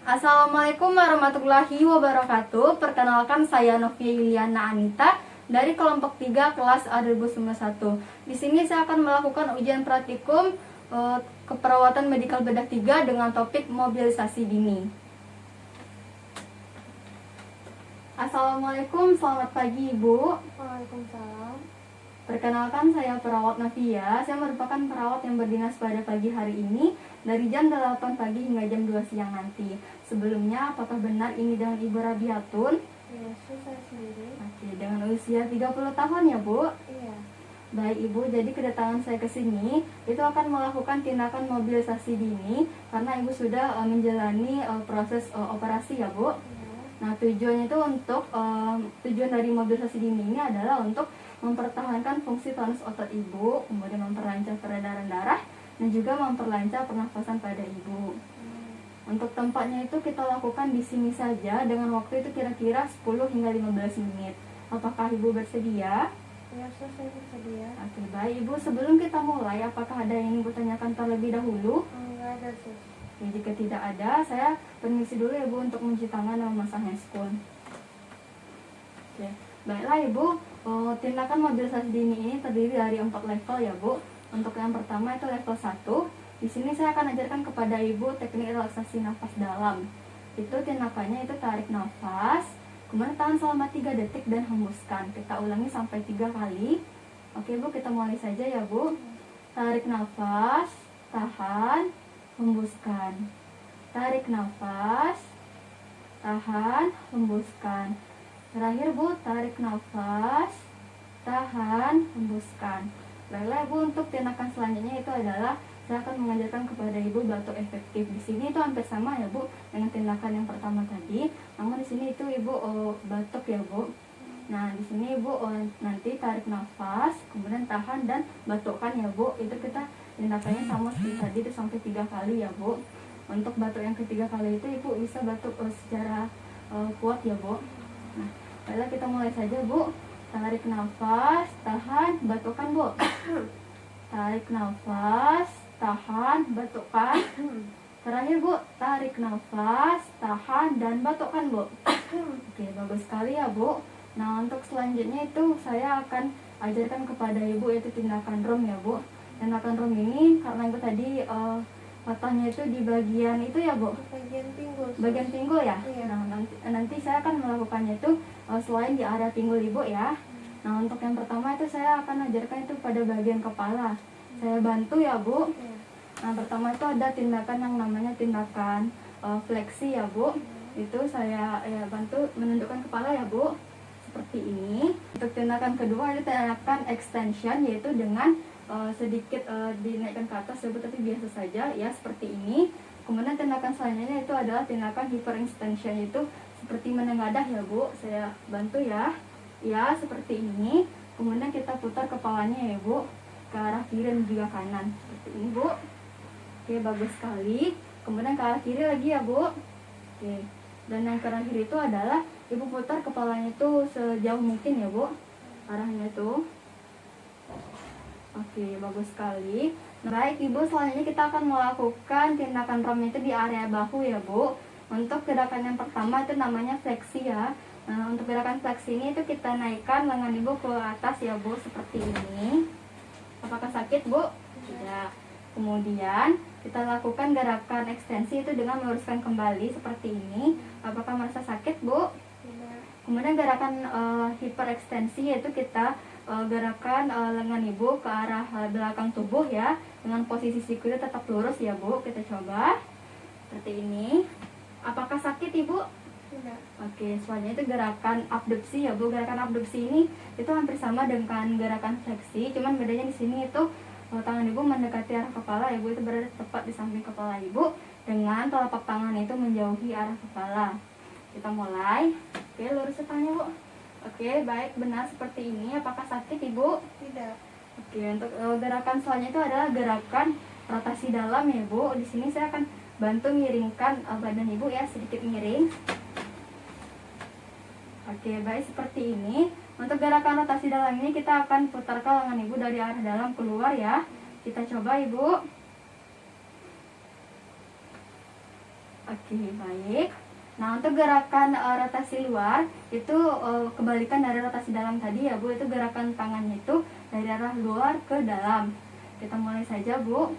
Assalamualaikum warahmatullahi wabarakatuh. Perkenalkan, saya Novia Yuliana Anita dari kelompok 3 kelas A 2091. Di sini saya akan melakukan ujian praktikum keperawatan medikal bedah 3 dengan topik mobilisasi dini. Assalamualaikum, selamat pagi Ibu. Waalaikumsalam. Perkenalkan, saya perawat Novia. Saya merupakan perawat yang berdinas pada pagi hari ini dari jam 8 pagi hingga jam 2 siang nanti. Sebelumnya, apakah benar ini dengan Ibu Rabiatun? Iya, saya sendiri. Oke, dengan usia 30 tahun ya Bu? Iya. Baik Ibu, jadi kedatangan saya ke sini itu akan melakukan tindakan mobilisasi dini karena Ibu sudah menjalani proses operasi ya Bu. Iya. Nah, tujuannya itu untuk tujuan dari mobilisasi dini ini adalah untuk mempertahankan fungsi tonus otot Ibu, kemudian memperlancar peredaran darah dan juga memperlancar pernafasan pada Ibu. Untuk tempatnya itu kita lakukan di sini saja dengan waktu itu kira-kira 10 hingga 15 menit. Apakah Ibu bersedia? Ya, saya bersedia. Oke, baik Ibu, sebelum kita mulai, apakah ada yang Ibu tanyakan terlebih dahulu? Enggak ada sih. Ya, jika tidak ada, saya permisi dulu ya Bu untuk mencuci tangan dan memasang handphone. Oke, baiklah Ibu, tindakan mobilisasi dini ini terdiri dari 4 level ya Bu. Untuk yang pertama itu level 1. Di sini saya akan ajarkan kepada Ibu teknik relaksasi nafas dalam. Itu tindakannya itu tarik nafas, kemudian tahan selama 3 detik dan hembuskan. Kita ulangi sampai 3 kali. Oke Bu, kita mulai saja ya Bu. Tarik nafas, tahan, hembuskan. Tarik nafas, tahan, hembuskan. Terakhir Bu, tarik nafas, tahan, hembuskan. Baiklah Bu, untuk tindakan selanjutnya itu adalah saya akan mengajarkan kepada Ibu batuk efektif. Di sini itu hampir sama ya Bu dengan tindakan yang pertama tadi. Namun di sini itu Ibu batuk ya Bu. Nah, di sini Ibu nanti tarik nafas, kemudian tahan dan batukkan ya Bu. Itu kita tindakannya sama seperti tadi itu sampai 3 kali ya Bu. Untuk batuk yang ketiga kali itu Ibu bisa batuk secara kuat ya Bu. Nah, baiklah kita mulai saja Bu. Tarik nafas, tahan, batukkan Bu. Tarik nafas, tahan, batukkan. Terakhir Bu, tarik nafas, tahan, dan batukkan Bu. Oke, bagus sekali ya Bu. Nah, untuk selanjutnya itu saya akan ajarkan kepada Ibu yaitu tindakan ROM ya Bu. Tindakan ROM ini karena Ibu tadi patahnya itu di bagian itu ya Bu. Bagian pinggul. Bagian pinggul ya. Iya. Nah, nanti saya akan melakukannya itu selain di area pinggul Ibu ya. Nah, untuk yang pertama itu saya akan ajarkan itu pada bagian kepala. Saya bantu ya Bu. Iya. Nah, pertama itu ada tindakan yang namanya tindakan fleksi ya Bu. Itu saya bantu menundukkan kepala ya Bu. Seperti ini. Untuk tindakan kedua ada tindakan extension, yaitu dengan sedikit dinaikkan ke atas ya Bu, tapi biasa saja ya seperti ini. Kemudian tindakan selanjutnya itu adalah tindakan hyperextension, yaitu seperti menengadah ya Bu. Saya bantu ya. Ya, seperti ini. Kemudian kita putar kepalanya ya Bu ke arah kiri dan juga kanan. Seperti ini Bu. Oke, bagus sekali. Kemudian ke arah kiri lagi ya Bu. Oke. Dan yang terakhir itu adalah Ibu putar kepalanya itu sejauh mungkin ya Bu. Arahnya itu. Oke, bagus sekali. Nah, baik Ibu, selanjutnya kita akan melakukan tindakan ROM itu di area bahu ya Bu. Untuk gerakan yang pertama itu namanya fleksi ya. Nah, untuk gerakan fleksi ini itu kita naikkan lengan Ibu ke atas ya Bu, seperti ini. Apakah sakit Bu? Tidak. Kemudian kita lakukan gerakan ekstensi itu dengan meluruskan kembali seperti ini. Apakah merasa sakit Bu? Tidak. Kemudian gerakan hiperekstensi yaitu kita gerakan lengan Ibu ke arah belakang tubuh ya, dengan posisi siku itu tetap lurus ya Bu. Kita coba seperti ini. Apakah sakit Ibu? Tidak. Oke, selanjutnya itu gerakan abduksi ya Bu. Gerakan abduksi ini itu hampir sama dengan gerakan fleksi, cuman bedanya di sini itu tangan Ibu mendekati arah kepala, Ibu itu berada tepat di samping kepala Ibu dengan telapak tangan itu menjauhi arah kepala. Kita mulai. Oke, lurus tangannya Bu. Oke, baik, benar seperti ini. Apakah sakit Ibu? Tidak. Oke, untuk gerakan selanjutnya itu adalah gerakan rotasi dalam ya Bu. Di sini saya akan bantu miringkan badan Ibu ya, sedikit miring. Oke, baik seperti ini. Untuk gerakan rotasi dalam ini kita akan putarkan lengan Ibu dari arah dalam keluar ya. Kita coba Ibu. Oke, baik. Nah, untuk gerakan rotasi luar itu kebalikan dari rotasi dalam tadi ya, Bu. Itu gerakan tangannya itu dari arah luar ke dalam. Kita mulai saja, Bu.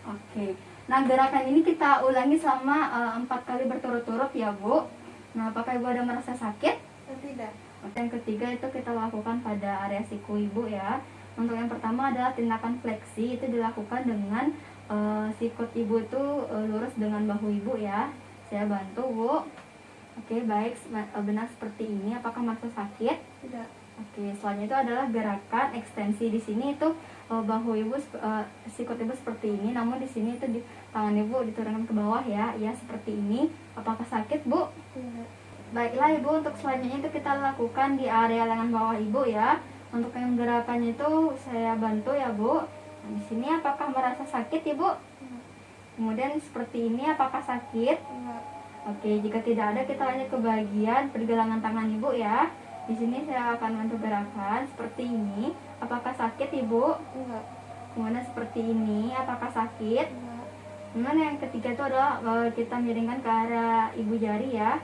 Oke. Nah, gerakan ini kita ulangi selama 4 kali berturut-turut ya, Bu. Nah, apakah Ibu ada merasa sakit? Tidak. Oke, yang ketiga itu kita lakukan pada area siku Ibu ya. Untuk yang pertama adalah tindakan fleksi, itu dilakukan dengan sikut Ibu itu lurus dengan bahu Ibu ya. Saya bantu, Bu. Oke, baik, benar seperti ini. Apakah merasa sakit? Tidak. Oke, selanjutnya itu adalah gerakan ekstensi. Di sini itu bahu Ibu, sikut Ibu seperti ini, namun di sini itu tangan Ibu diturunkan ke bawah ya. Ya, seperti ini. Apakah sakit, Bu? Tidak. Baiklah Ibu, untuk selanjutnya itu kita lakukan di area lengan bawah Ibu ya. Untuk yang gerakannya itu saya bantu ya, Bu. Nah, di sini apakah merasa sakit, Ibu? Tidak. Kemudian seperti ini apakah sakit? Tidak. Oke, jika tidak ada kita lanjut ke bagian pergelangan tangan Ibu ya. Di sini saya akan bantu gerakan seperti ini. Apakah sakit, Ibu? Tidak. Kemudian seperti ini, apakah sakit? Tidak. Kemudian yang ketiga itu adalah kita miringkan ke arah ibu jari ya.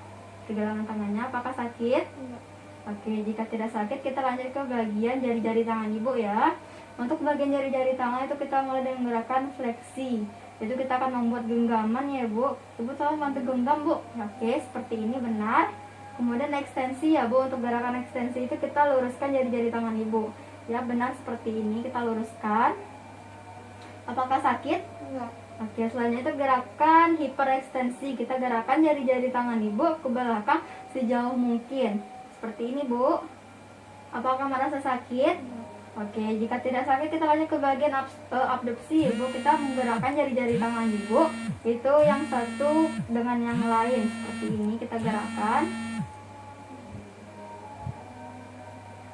Pergelangan tangannya apakah sakit? Tidak. Oke, jika tidak sakit kita lanjut ke bagian jari-jari tangan Ibu ya. Untuk bagian jari-jari tangan itu kita mulai dengan gerakan fleksi. Itu kita akan membuat genggaman ya, Bu. Ibu tolong bantu genggam, Bu. Oke, seperti ini benar. Kemudian ekstensi ya, Bu. Untuk gerakan ekstensi itu kita luruskan jari-jari tangan Ibu. Ya, benar seperti ini kita luruskan. Apakah sakit? Tidak. Oke, selanjutnya itu gerakan hiperekstensi. Kita gerakan jari-jari tangan Ibu ke belakang sejauh mungkin. Seperti ini, Bu. Apakah merasa sakit? Tidak. Oke, jika tidak sakit kita lanjut ke bagian abduksi, Ibu. Kita menggerakkan jari-jari tangan Ibu. Itu yang satu dengan yang lain. Seperti ini kita gerakan.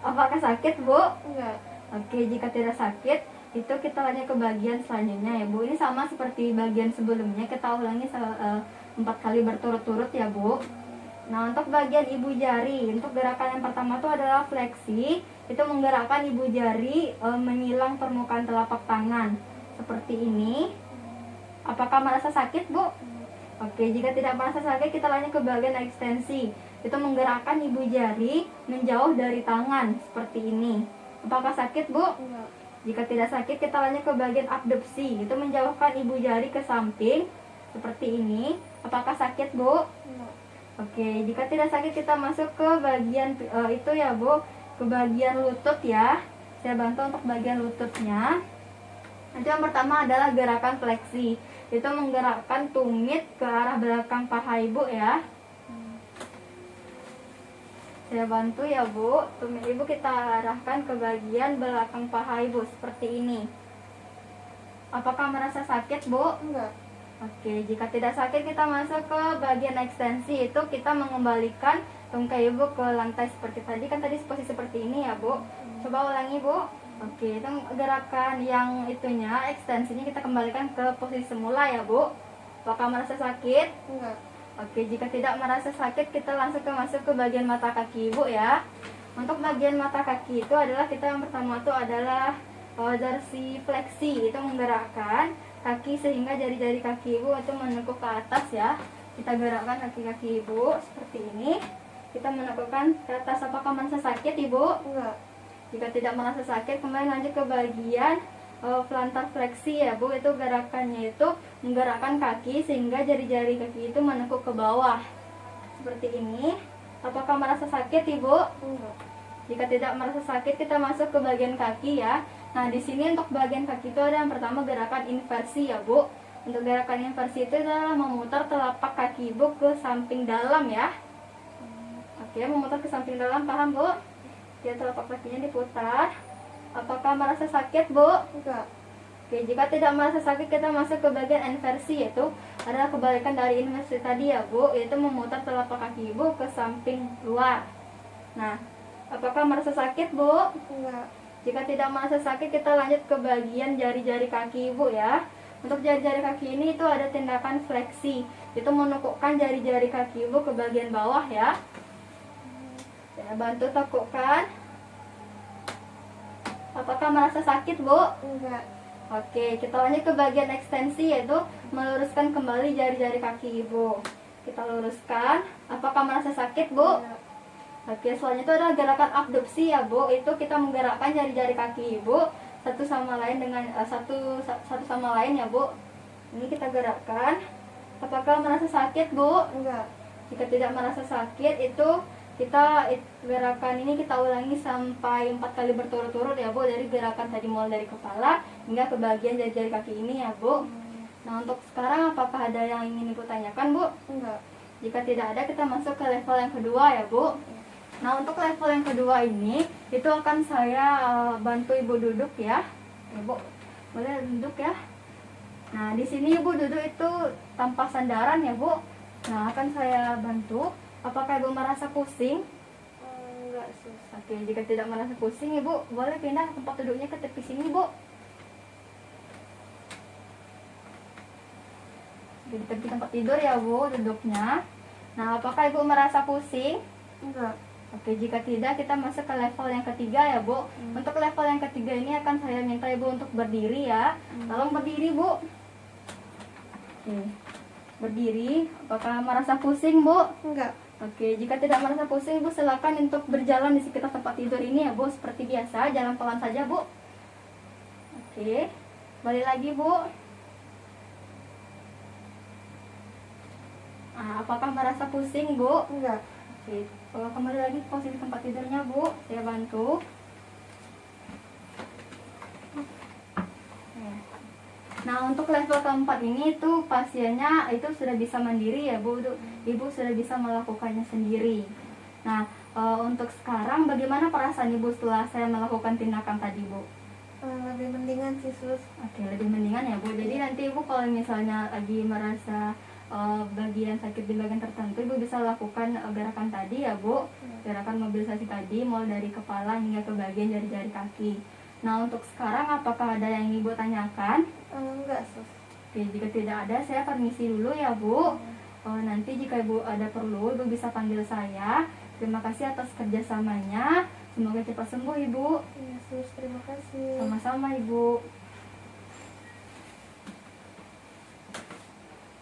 Apakah sakit, Bu? Tidak. Oke, jika tidak sakit itu kita lanjut ke bagian selanjutnya ya, Bu. Ini sama seperti bagian sebelumnya, kita ulangi 4 kali berturut-turut ya, Bu. Nah, untuk bagian ibu jari, untuk gerakan yang pertama itu adalah fleksi. Itu menggerakkan ibu jari menyilang permukaan telapak tangan seperti ini. Apakah merasa sakit, Bu? Oke, jika tidak merasa sakit kita lanjut ke bagian ekstensi. Itu menggerakkan ibu jari menjauh dari tangan seperti ini. Apakah sakit, Bu? Tidak. Jika tidak sakit kita lanjut ke bagian abduksi. Itu menjauhkan ibu jari ke samping seperti ini. Apakah sakit, Bu? Tidak. Oke, jika tidak sakit kita masuk ke bagian itu ya, Bu, ke bagian lutut ya. Saya bantu untuk bagian lututnya. Nanti yang pertama adalah gerakan fleksi. Itu menggerakkan tumit ke arah belakang paha Ibu ya. Saya bantu ya, Bu. Tumit Ibu kita arahkan ke bagian belakang paha Ibu seperti ini. Apakah merasa sakit, Bu? Tidak. Oke, jika tidak sakit kita masuk ke bagian ekstensi. Itu kita mengembalikan tungkai Ibu ke lantai seperti tadi. Kan tadi posisi seperti ini ya, Bu. Coba ulangi, Bu. Oke, itu gerakan yang itunya, ekstensinya kita kembalikan ke posisi semula ya, Bu. Apakah merasa sakit? Tidak. Oke, jika tidak merasa sakit kita langsung masuk ke bagian mata kaki Ibu ya. Untuk bagian mata kaki itu adalah kita yang pertama itu adalah dorsi fleksi. Itu menggerakkan kaki sehingga jari-jari kaki Ibu itu menekuk ke atas ya. Kita gerakkan kaki-kaki Ibu seperti ini. Kita menekukkan ke atas. Apakah merasa sakit, Ibu? Tidak. Jika tidak merasa sakit, kembali lanjut ke bagian plantar fleksi ya, Bu. Itu gerakannya itu menggerakkan kaki sehingga jari-jari kaki itu menekuk ke bawah seperti ini. Apakah merasa sakit, Ibu? Tidak. Jika tidak merasa sakit kita masuk ke bagian kaki ya. Nah, di sini untuk bagian kaki itu ada yang pertama gerakan inversi ya, Bu. Untuk gerakan inversi itu adalah memutar telapak kaki Ibu ke samping dalam ya. Oke, memutar ke samping dalam, paham, Bu? Ya, telapak kakinya diputar. Apakah merasa sakit, Bu? Tidak. Oke, jika tidak merasa sakit kita masuk ke bagian inversi, yaitu adalah kebalikan dari inversi tadi ya, Bu, yaitu memutar telapak kaki Ibu ke samping luar. Nah, apakah merasa sakit, Bu? Tidak. Jika tidak merasa sakit kita lanjut ke bagian jari-jari kaki Ibu ya. Untuk jari-jari kaki ini itu ada tindakan fleksi. Itu menekukkan jari-jari kaki Ibu ke bagian bawah ya. Saya bantu tekukkan. Apakah merasa sakit, Bu? Tidak. Oke, kita lanjut ke bagian ekstensi, yaitu meluruskan kembali jari-jari kaki ibu. Kita luruskan. Apakah merasa sakit, Bu? Enggak. Oke, selanjutnya itu adalah gerakan abduksi ya, Bu. Itu kita menggerakkan jari-jari kaki ibu satu sama lain dengan satu sama lain ya, Bu. Ini kita gerakkan. Apakah merasa sakit, Bu? Enggak. Jika tidak merasa sakit, itu kita gerakan ini kita ulangi sampai 4 kali berturut-turut ya, Bu. Dari gerakan tadi mulai dari kepala hingga ke bagian jari-jari kaki ini ya, Bu. Nah, untuk sekarang apakah ada yang ingin Ibu tanyakan, Bu? Enggak. Jika tidak ada, kita masuk ke level yang kedua ya, Bu. Nah, untuk level yang kedua ini itu akan saya bantu Ibu duduk ya. Ibu boleh duduk ya. Nah, di sini Ibu duduk itu tanpa sandaran ya, Bu. Nah, akan saya bantu. Apakah Ibu merasa pusing? Enggak, sus. Oke, jika tidak merasa pusing, Ibu boleh pindah tempat duduknya ke tepi sini, Bu. Di tepi tempat tidur ya, Bu, duduknya. Nah, apakah Ibu merasa pusing? Enggak. Oke, jika tidak, kita masuk ke level yang ketiga ya, Bu. Untuk level yang ketiga ini akan saya minta Ibu untuk berdiri ya. Tolong berdiri, Bu. Oke, berdiri. Apakah merasa pusing, Bu? Enggak. Oke, jika tidak merasa pusing, Ibu silakan untuk berjalan di sekitar tempat tidur ini ya, Bu. Seperti biasa, jalan pelan saja, Bu. Oke, balik lagi, Bu. Nah, apakah merasa pusing, Bu? Enggak. Oke, kembali lagi ke posisi tempat tidurnya, Bu. Saya bantu. Nah, untuk level keempat ini tuh pasiennya itu sudah bisa mandiri ya, Bu. Ibu sudah bisa melakukannya sendiri. Nah, untuk sekarang bagaimana perasaan Ibu setelah saya melakukan tindakan tadi, Bu? Lebih mendingan sih, sus. Oke, lebih mendingan ya, Bu. Jadi nanti Ibu kalau misalnya lagi merasa bagian sakit di bagian tertentu, Ibu bisa lakukan gerakan tadi ya, Bu. Gerakan mobilisasi tadi mulai dari kepala hingga ke bagian jari-jari kaki. Nah, untuk sekarang apakah ada yang Ibu tanyakan? Enggak, sus. Oke, jika tidak ada, saya permisi dulu ya, Bu. Nanti jika Ibu ada perlu, Ibu bisa panggil saya. Terima kasih atas kerjasamanya. Semoga cepat sembuh, Ibu. Iya, sus. Terima kasih. Sama-sama, Ibu.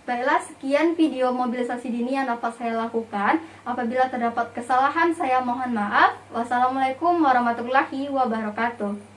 Baiklah, sekian video mobilisasi dini yang dapat saya lakukan. Apabila terdapat kesalahan, saya mohon maaf. Wassalamualaikum warahmatullahi wabarakatuh.